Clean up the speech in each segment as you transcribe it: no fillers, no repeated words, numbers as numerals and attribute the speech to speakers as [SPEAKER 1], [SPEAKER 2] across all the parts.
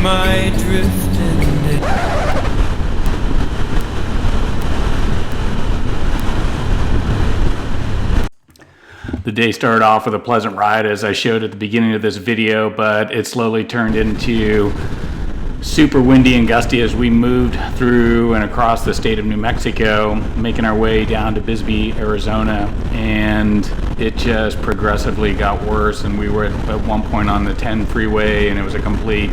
[SPEAKER 1] my drifting.
[SPEAKER 2] The day started off with a pleasant ride, as I showed at the beginning of this video, but it slowly turned into super windy and gusty as we moved through and across the state of New Mexico, making our way down to Brisbee, Arizona, and it just progressively got worse. And we were at one point on the 10 freeway, and it was a complete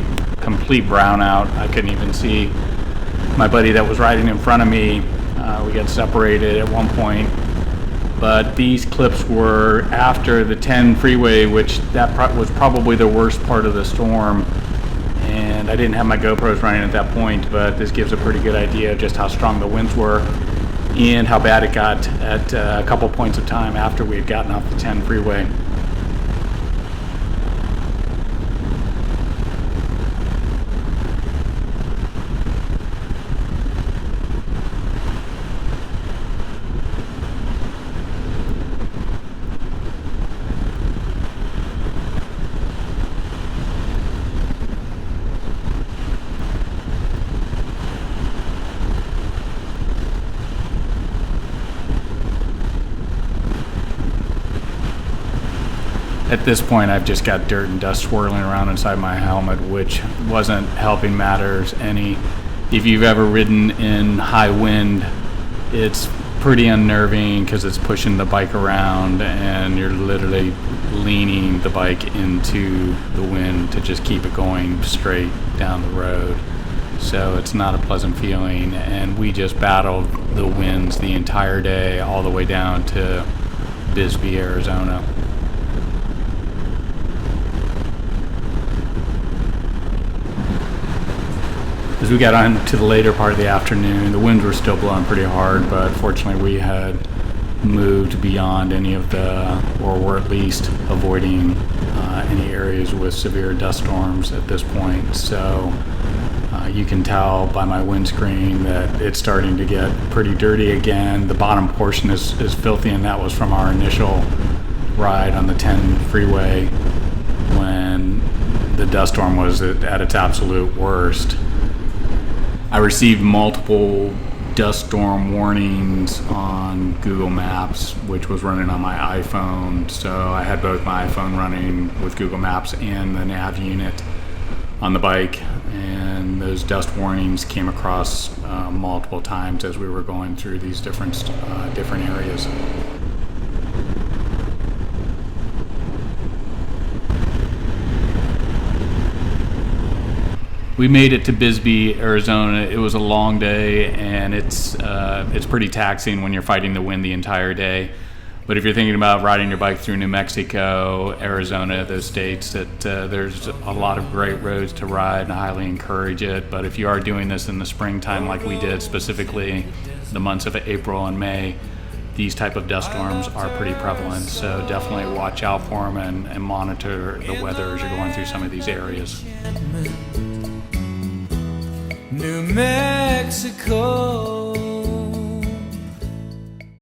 [SPEAKER 2] brownout. I couldn't even see my buddy that was riding in front of me. We got separated at one point. But these clips were after the 10 freeway, which was probably the worst part of the storm. And I didn't have my GoPros running at that point, but this gives a pretty good idea of just how strong the winds were and how bad it got at a couple points of time after we had gotten off the 10 freeway. At this point, I've just got dirt and dust swirling around inside my helmet, which wasn't helping matters any. If you've ever ridden in high wind, it's pretty unnerving because it's pushing the bike around and you're literally leaning the bike into the wind to just keep it going straight down the road. So it's not a pleasant feeling, and we just battled the winds the entire day all the way down to Brisbee, Arizona. As we got on to the later part of the afternoon, the winds were still blowing pretty hard, but fortunately we had moved beyond any of or were at least avoiding any areas with severe dust storms at this point. So you can tell by my windscreen that it's starting to get pretty dirty again. The bottom portion is filthy, and that was from our initial ride on the 10 freeway when the dust storm was at its absolute worst. I received multiple dust storm warnings on Google Maps, which was running on my iPhone. So I had both my iPhone running with Google Maps and the nav unit on the bike, and those dust warnings came across multiple times as we were going through these different areas. We made it to Brisbee, Arizona. It was a long day, and it's pretty taxing when you're fighting the wind the entire day. But if you're thinking about riding your bike through New Mexico, Arizona, those states, that there's a lot of great roads to ride, and I highly encourage it. But if you are doing this in the springtime like we did, specifically the months of April and May, these type of dust storms are pretty prevalent. So definitely watch out for them and monitor the weather as you're going through some of these areas.
[SPEAKER 1] New Mexico.